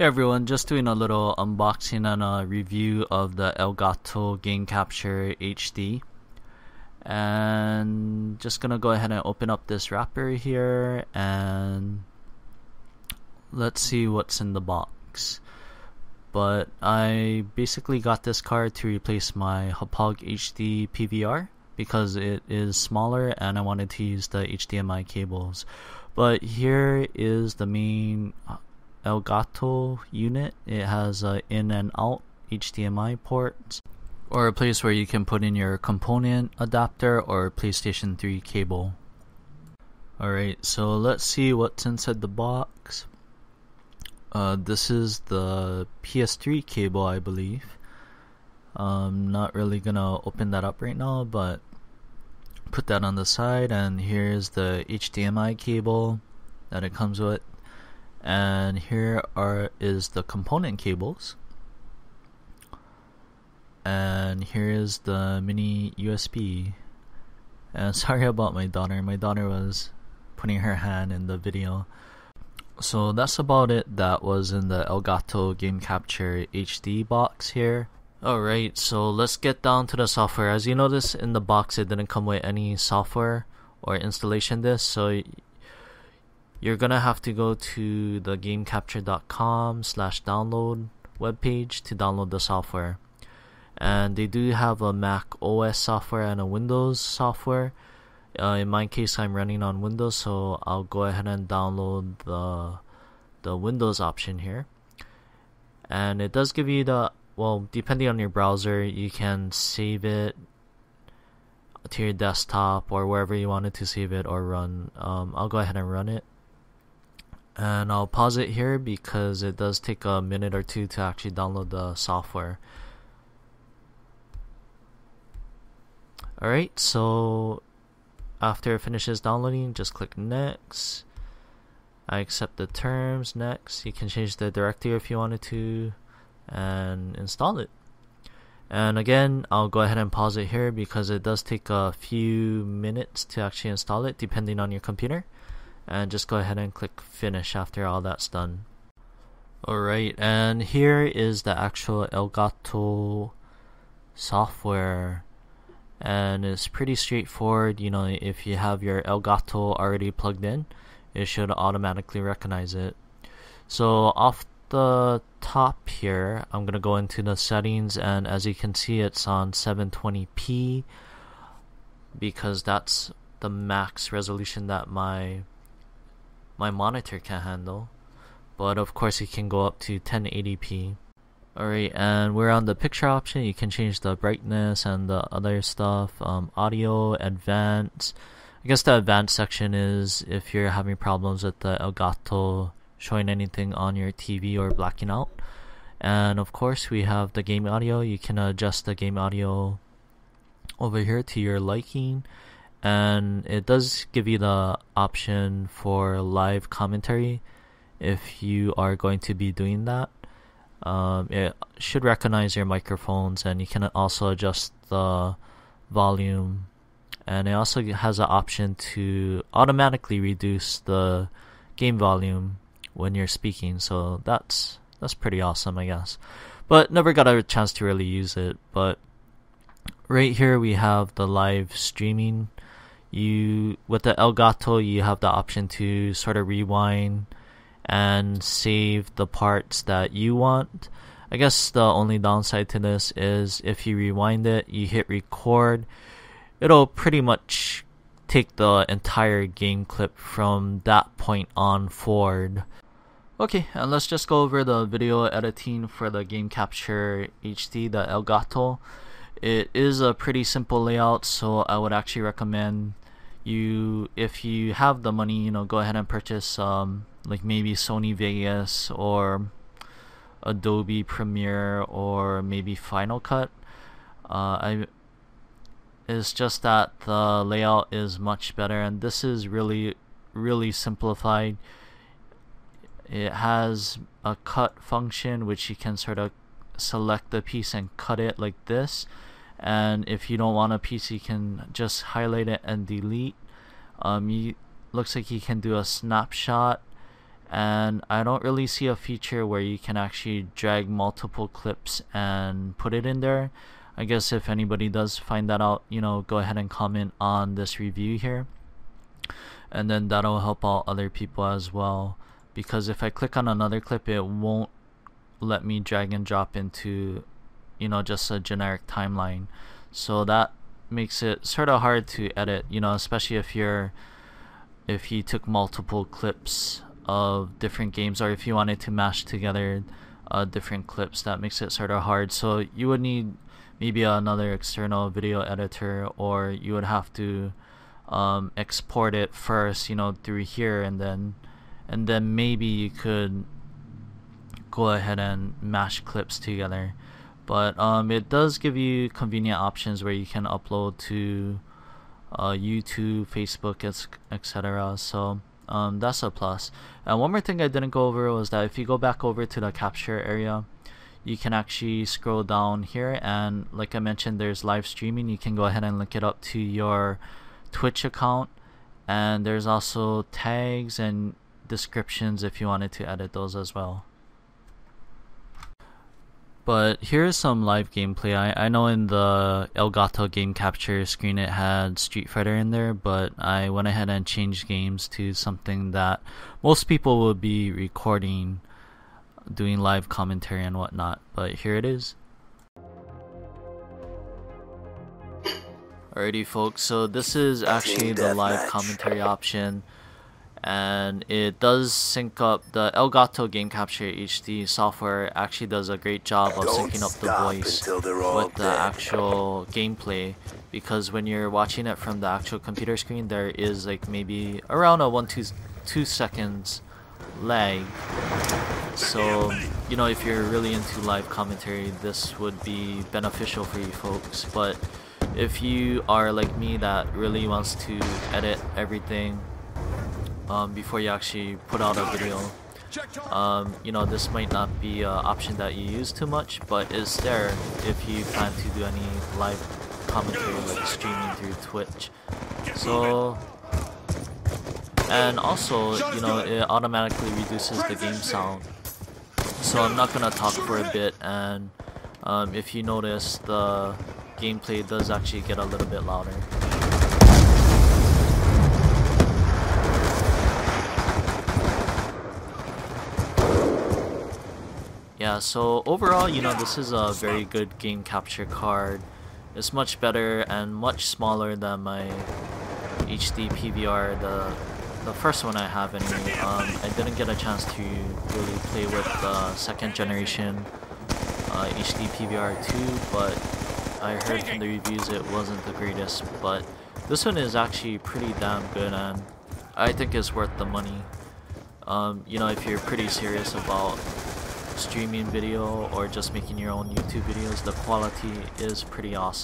Hey everyone, just doing a little unboxing and a review of the Elgato Game Capture HD. And just gonna go ahead and open up this wrapper here and let's see what's in the box. But I basically got this card to replace my Hauppauge HD PVR because it is smaller and I wanted to use the HDMI cables. But here is the main Elgato unit. It has a in and out HDMI ports, or a place where you can put in your component adapter or PlayStation 3 cable. Alright, so let's see what's inside the box. This is the PS3 cable, I believe. I'm not really gonna open that up right now, but put that on the side. And here's the HDMI cable that it comes with. And here is the component cables, and here is the mini USB. And sorry about my daughter was putting her hand in the video. So that's about it that was in the Elgato Game Capture HD box here. Alright, so let's get down to the software. As you notice in the box, it didn't come with any software or installation disk, so you're gonna have to go to the gamecapture.com/download webpage to download the software. And they do have a Mac OS software and a Windows software. In my case, I'm running on Windows, so I'll go ahead and download the Windows option here. And it does give you depending on your browser, you can save it to your desktop or wherever you wanted to save it or run. I'll go ahead and run it. And I'll pause it here because it does take a minute or two to actually download the software. Alright, so after it finishes downloading, just click next. I accept the terms, next. You can change the directory if you wanted to and install it. And again, I'll go ahead and pause it here because it does take a few minutes to actually install it depending on your computer. And just go ahead and click finish after all that's done. Alright, and here is the actual Elgato software, and it's pretty straightforward. You know, if you have your Elgato already plugged in, it should automatically recognize it. So off the top here, I'm gonna go into the settings, and as you can see, it's on 720p because that's the max resolution that my monitor can handle, but of course it can go up to 1080p. Alright, and we're on the picture option. You can change the brightness and the other stuff. Audio, advanced. I guess the advanced section is if you're having problems with the Elgato showing anything on your TV or blacking out. And of course we have the game audio. You can adjust the game audio over here to your liking. And it does give you the option for live commentary if you are going to be doing that. It should recognize your microphones, and you can also adjust the volume. And it also has an option to automatically reduce the game volume when you're speaking. So that's pretty awesome, I guess. But never got a chance to really use it. But right here we have the live streaming. With the Elgato, you have the option to sort of rewind and save the parts that you want. I guess the only downside to this is if you rewind it, you hit record, it'll pretty much take the entire game clip from that point on forward. Okay, and let's just go over the video editing for the Game Capture HD, the Elgato. It is a pretty simple layout, so I would actually recommend if you have the money, go ahead and purchase like maybe Sony Vegas or Adobe Premiere or maybe Final Cut. It's just that the layout is much better, and this is really simplified. It has a cut function which you can sort of select the piece and cut it like this. And if you don't want a piece, you can just highlight it and delete. Looks like you can do a snapshot and I don't really see a feature where you can actually drag multiple clips and put it in there. I guess if anybody does find that out, you know, go ahead and comment on this review here, and then that'll help out other people as well, because if I click on another clip, it won't let me drag and drop into, you know, just a generic timeline. So that makes it sort of hard to edit, you know, especially if you took multiple clips of different games, or if you wanted to mash together different clips. That makes it sort of hard. So you would need maybe another external video editor, or you would have to export it first, you know, through here, and then maybe you could go ahead and mash clips together. But it does give you convenient options where you can upload to YouTube, Facebook, etc. So that's a plus. And one more thing I didn't go over was that if you go back over to the capture area, you can actually scroll down here, and like I mentioned, there's live streaming. You can go ahead and link it up to your Twitch account, and there's also tags and descriptions if you wanted to edit those as well. But here's some live gameplay. I know in the Elgato Game Capture screen it had Street Fighter in there, but I went ahead and changed games to something that most people would be recording, doing live commentary and whatnot. But here it is. Alrighty folks, so this is actually the live commentary option, and it does sync up. The Elgato Game Capture HD software actually does a great job of syncing up the voice with the actual gameplay, because when you're watching it from the actual computer screen, there is like maybe around a 2 seconds lag. So, you know, if you're really into live commentary, this would be beneficial for you folks. But if you are like me that really wants to edit everything before you actually put out a video, you know, this might not be an option that you use too much, but is there if you plan to do any live commentary like streaming through Twitch. So, and also, you know, it automatically reduces the game sound. So I'm not gonna talk for a bit, and if you notice, the gameplay does actually get a little bit louder. Yeah, so overall, you know, this is a very good game capture card. It's much better and much smaller than my HD PVR, the first one I have anyway. I didn't get a chance to really play with the second generation HD PVR 2, but I heard from the reviews it wasn't the greatest. But this one is actually pretty damn good, and I think it's worth the money. You know, if you're pretty serious about streaming video or just making your own YouTube videos, the quality is pretty awesome.